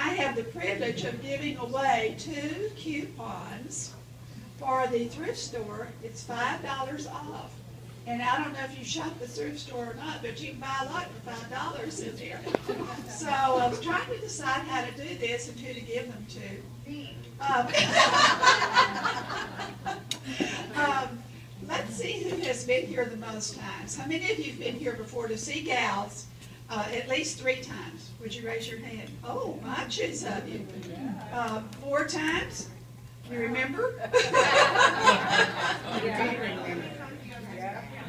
I have the privilege of giving away 2 coupons for the thrift store. It's $5 off. And I don't know if you shop the thrift store or not, but you can buy a lot for $5 in there. So I was trying to decide how to do this and who to give them to. Let's see who has been here the most times. How many of you have been here before to see GALS at least 3 times? Would you raise your hand? Oh, bunches of you. 4 times? You remember?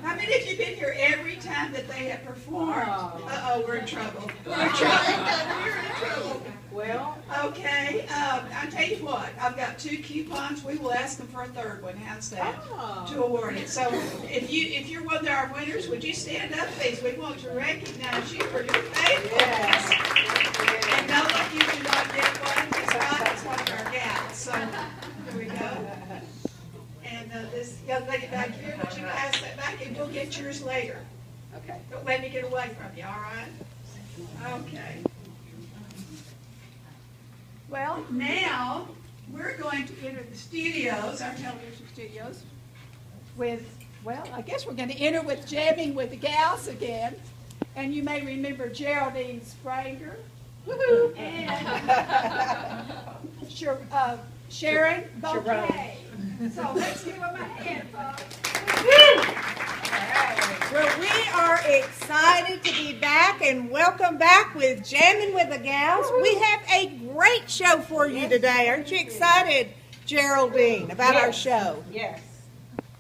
How many of you been here every time that they have performed? Uh-oh, we're in trouble. We're in trouble. Well, okay, I'll tell you what, I've got 2 coupons. We will ask them for a 3rd one. How's that? To award it. So if you're one of our winners, would you stand up, please? We want to recognize you for your faithfulness. And know that you do not get one. It's one of our gals. So here we go. And this young lady back here, would you pass that back, and we'll get yours later. okay. Don't let me get away from you, all right? Okay. Well, now we're going to enter the studios, our television studios, with, well, I guess we're going to enter with jamming with the GALS again. And you may remember Geraldine Spranger. Woohoo! And Sharon Bouquet. So let's give them a hand, folks. Well, we are excited to be back and welcome back with Jamming with the Gals. We have a great show for you today. Aren't you excited, Geraldine, about our show? Yes.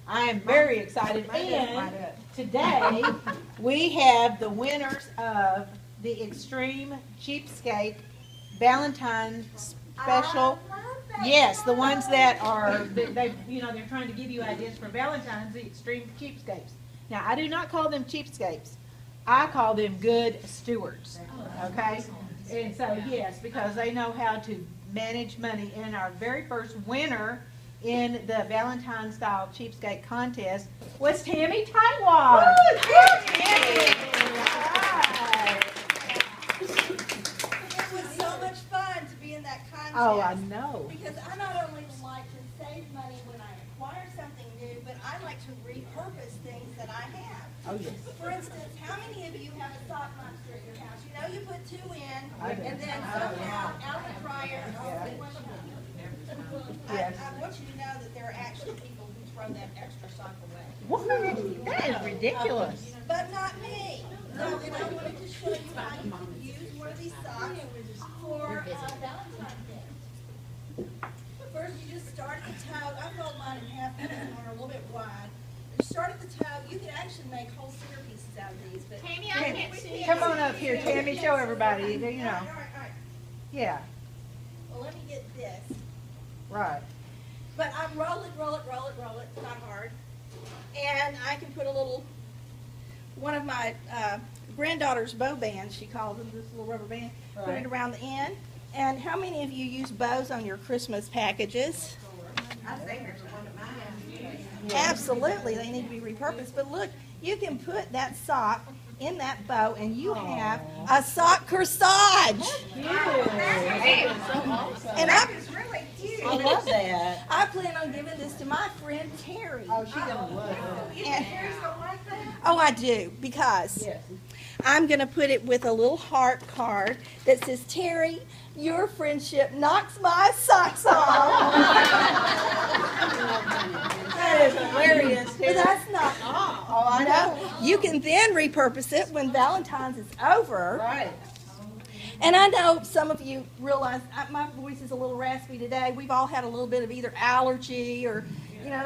I am very excited. And today we have the winners of the Extreme Cheapskate Valentine's Special. Yes, the ones that are, they're trying to give you ideas for Valentine's, the Extreme Cheapskates. Now, I do not call them cheapskates. I call them good stewards, okay? And so, yes, because they know how to manage money. And our very first winner in the Valentine's Style Cheapskate Contest was Tammy Taiwan. Tammy! It was so much fun to be in that contest. Oh, I know. Because I not only like to save money when I acquire something new, but I like to repurpose things that I have. Oh, yes. For instance, how many of you have a sock monster at your house? You know, you put 2 in, I do. and then somehow out of the dryer, Yes. I want you to know that there are actually people who throw that extra sock away. Woohoo! That is ridiculous. But not me. So, and I wanted to show you how you can use one of these socks for Valentine's Day. First, you just start at the toe. I fold mine in half or a little bit wide. You start at the toe. You can actually make whole centerpieces out of these. But Tammy, I can't see. Come on up here, Tammy. Show everybody. You know. All right. Yeah. Well, let me get this. Right. But I roll it, not hard. And I can put a little, one of my granddaughter's bow bands, she calls them, this little rubber band, put it around the end. And how many of you use bows on your Christmas packages? I think there's one of mine. Absolutely, they need to be repurposed. But look, you can put that sock in that bow and you have a sock corsage. And I love that. I plan on giving this to my friend Terry. Oh, she's gonna love it. And, oh, I do, because Yes. I'm going to put it with a little heart card that says, Terry, your friendship knocks my socks off. That is hilarious. But that's not all. Oh, I know. You can then repurpose it when Valentine's is over. Right. And I know some of you realize my voice is a little raspy today. We've all had a little bit of either allergy or,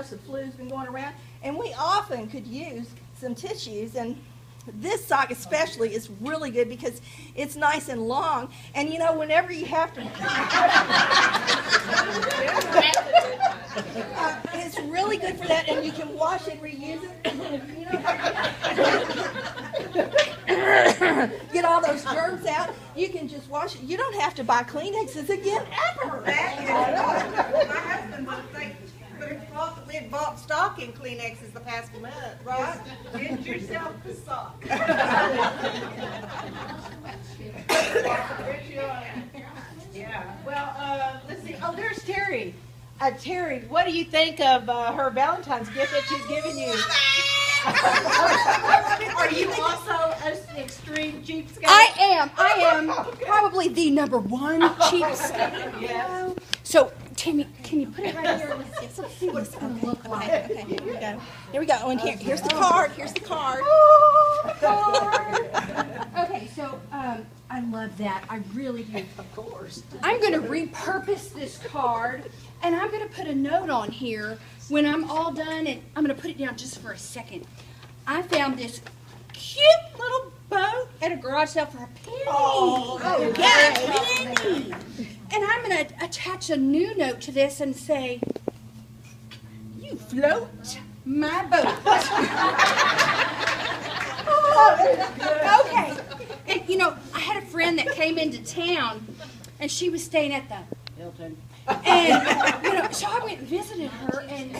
some flu's been going around. And we often could use some tissues. And this sock especially is really good because it's nice and long. And, whenever you have to... it's really good for that. And you can wash and reuse it. Get all those germs out. You can just wash it. You don't have to buy Kleenexes again ever. My husband would think, but it's false that we had bought stock in Kleenexes the past month, right? Get yourself a sock. Terry, what do you think of her Valentine's gift that she's given you? Are you also an extreme cheapskate? I am probably the number one cheapskate. Yes. So, Tammy, can you put it right here? Let's see what it's going to look like. Okay, here we go. Here we go. And here's the card. Here's the card. Okay, so I love that. I really do. Of course. I'm going to repurpose this card, and I'm going to put a note on here when I'm all done, and I'm going to put it down just for a second. I found this cute little boat at a garage sale for a penny. Oh, yeah, a penny. And I'm going to attach a new note to this and say, "You float my boat." Okay. And you know, I had a friend that came into town, and she was staying at the Hilton. And you know, so I went and visited her, and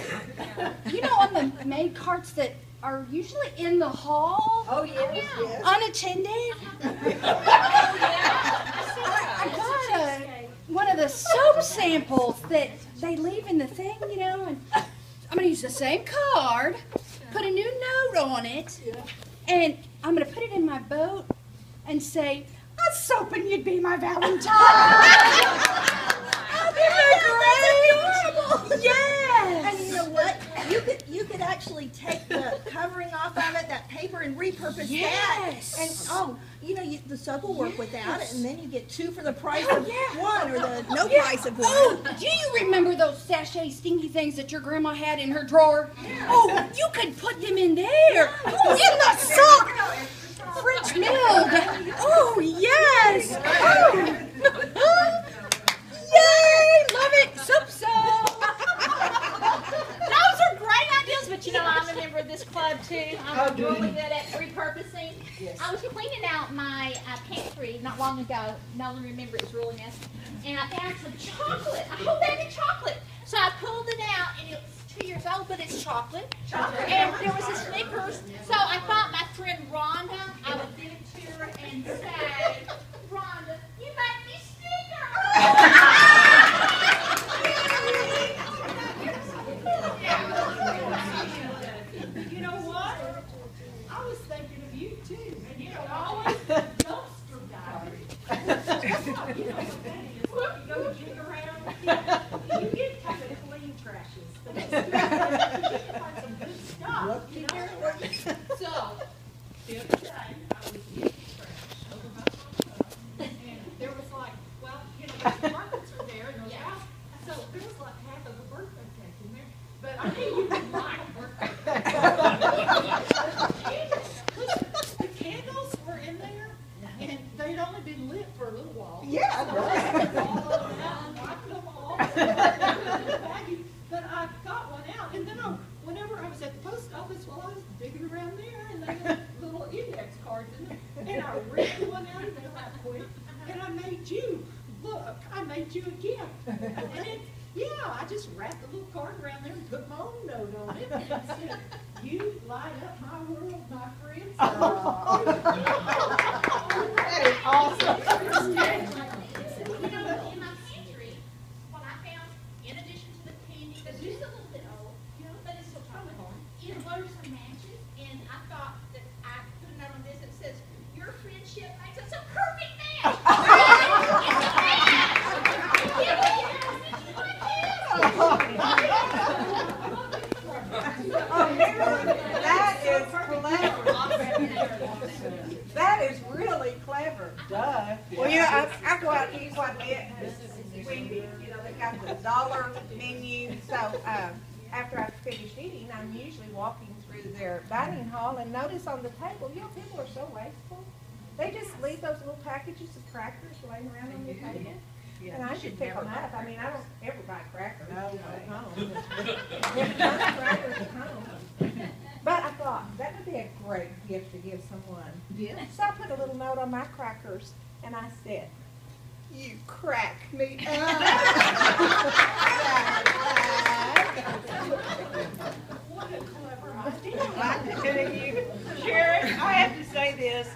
you know, on the maid carts that are usually in the hall, unattended. I got one of the soap samples that they leave in the thing, you know, and I'm going to use the same card, put a new note on it, and I'm going to put it in my boat and say, "I was hoping you'd be my Valentine." Yes. And you know what? You could actually take the covering off of it, that paper, and repurpose that. And you know, the soap will work without it, and then you get two for the price of one, or the no price of one. Oh, do you remember those sachet stinky things that your grandma had in her drawer? Oh, you could put them in there. Oh, in the soap. French milled. Oh, yes. Oh. Yay! Love it. Soap. Those are great ideas, but you know, I'm a member of this club too. I'm really good at repurposing. Yes. I was cleaning out my pantry not long ago. No one remember, it was really messy. And I found some chocolate, a whole bag of chocolate. So I pulled it out, and it was 2 years old, but it's chocolate. And there was a Snickers. So I thought my friend Rhonda, I would give it to her and say, "Rhonda, you make me Snickers." You know what? I was thinking of you too, and you know, always dumpster diving. You know, look, you go dig around, you get kind of clean trashes, but it's still, you can find some good stuff, you know? So, the other day, I was getting trash over my and there was like, well, you know, the markets are there, and those out, so there was like half of a birthday cake in there, but I knew you would like birthday cake. The candles were in there, and they'd only been lit for a little while. Yeah, So right. I all of them out and wiped them off. But I got one out, and then whenever I was at the post office, well, I was digging around there, and they had little index cards in there, and I ripped one out of there right quick, and I made you. Look, I made you a gift. And I just wrapped a little card around there and put my own note on it, and it said, "You light up my world, my friends." That is awesome. You know, in my pantry, what I found, in addition to the candy, because it's a little bit old, you know, but it's still tropical, it were some matches, and I thought that I put a note on this that says, "Your friendship makes us a perfect match." That is clever. That is really clever. Duh. Well, you know, I go out and eat quite a bit. Wendy's, you know, they got the dollar menu. So after I finish eating, I'm usually walking through their dining hall and notice on the table, you know, people are so wasteful. They just leave those little packages of crackers laying around on the table. And I should pick them up. I mean, I don't ever buy crackers at home. Crackers at home. But I thought that would be a great gift to give someone. Yeah. So I put a little note on my crackers, and I said, "You crack me up." What a clever idea. I'm telling you, Sharon, I have to say this.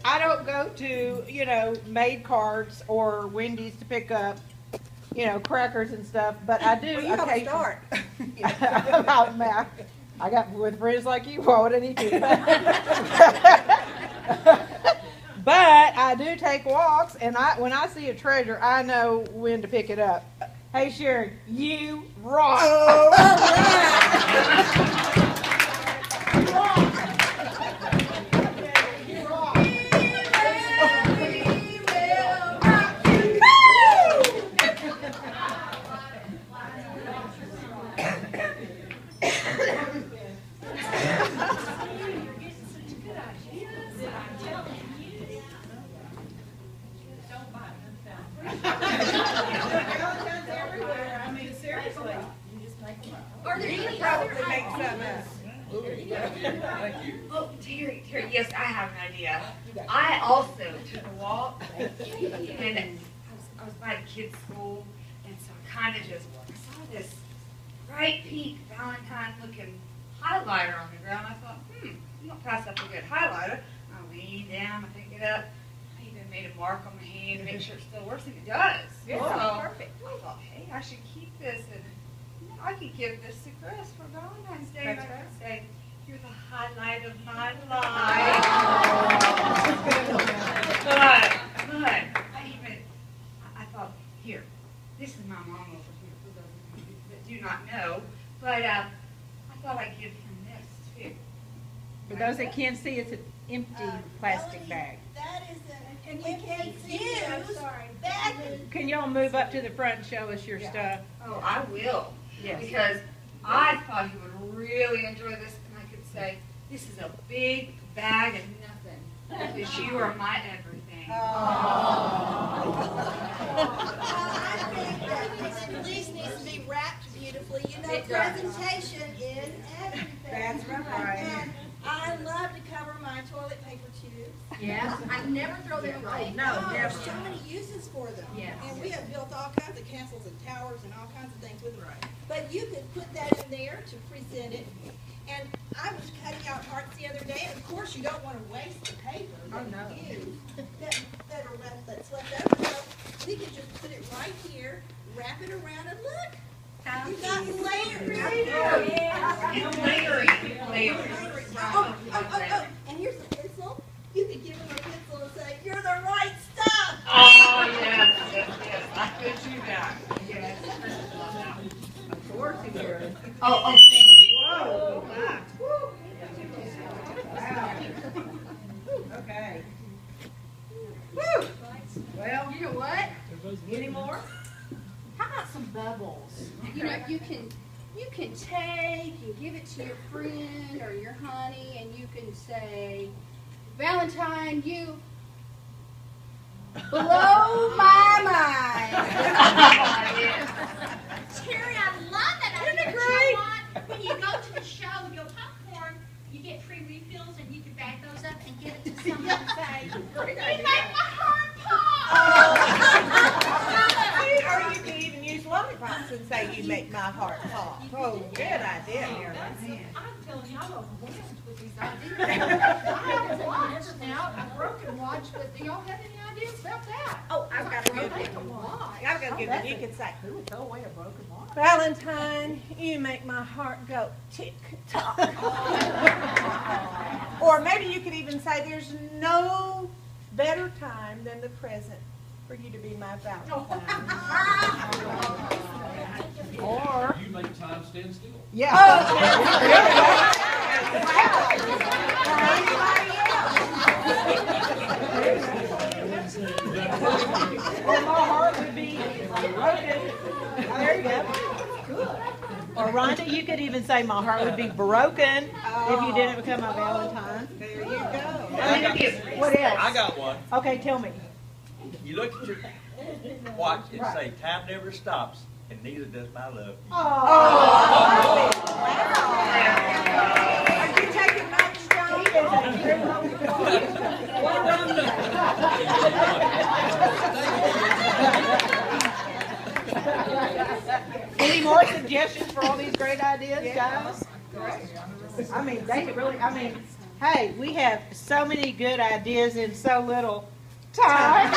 I don't go to, you know, maid carts or Wendy's to pick up you know, crackers and stuff, but I do. Well, you gotta occasionally- start. I got with friends like you, why would I need to? But I do take walks, and when I see a treasure, I know when to pick it up. Hey, Sharon, you rock. Oh, You rock. I mean, seriously. Are there You any could probably other make some up. Oh, Terry, yes, I have an idea. I also took a walk, and I was by the kids' school, and so I kind of just saw this bright pink Valentine-looking highlighter on the ground. I thought, I'm gonna pass up a good highlighter. I leaned down, I picked it up. I even made a mark on my hand to make sure it still works, and it does. Yeah, perfect. I thought, hey, I should keep this, and I could give this to Chris for Valentine's Day. And I could say, you're the highlight of my life. But I thought, here, this is my mom over here, for those of you that do not know. But I thought I'd give him this too. For those that can't see, it's an empty plastic bag. That is And an we can't see you, I'm infused sorry. bag. Can y'all move up to the front and show us your stuff? Oh, I will. Yes. Because I thought he would really enjoy this, and I could say, this is a big bag of nothing. Because you are my everything. I think that this at least needs to be wrapped beautifully. You know, It does. presentation is everything. That's right. And I love to cover my toilet paper tubes. Yes, I never throw them away. Oh, there's so many uses for them. Yes. And we have built all kinds of castles and towers and all kinds of things with them. But you could put that in there to present it. And I was cutting out hearts the other day, and of course you don't want to waste the paper that you use that are left, that's left over. So we could just put it right here, wrap it around, and look, you got layers. It's layering. Oh, and here's a pencil. You could give them a pencil and say, you're the right stuff. Oh, yes. I could do that. Yes. Of course he would. Oh, thank you. Whoa. Okay. Woo. Well, You know what? any more? How about some bubbles? You know, you can take and give it to your friend or your honey, and you can say, Valentine, you blow my mind. Terry, I love that. Isn't it I think great? you want, when you go to the show and go popcorn, you get free refills and you can bag those up and give it to someone and say, Great you idea. make my heart pop. Or you can even use lollipops and say you make my heart pop. Oh, good idea, Marilyn. I'm telling you, I'm overwhelmed with these ideas. I have a watch now, a broken watch, but do y'all have any ideas about that? Oh, I've got a good Broken one. watch. I've got a good one. You can say, Who would throw away a broken watch? Valentine, you make my heart go tick tock. Or maybe you could even say there's no better time than the present for you to be my Valentine. Or, You make time stand still. or my heart would be broken. There you go. Or Rhonda, you could even say my heart would be broken if you didn't become my Valentine. There you go. What else? I got one. Okay, tell me. You look at your watch and say, time never stops, and neither does my love. Oh. Are you taking notes, John? Any more suggestions for all these great ideas, guys? I mean, they could really, hey, we have so many good ideas in so little time.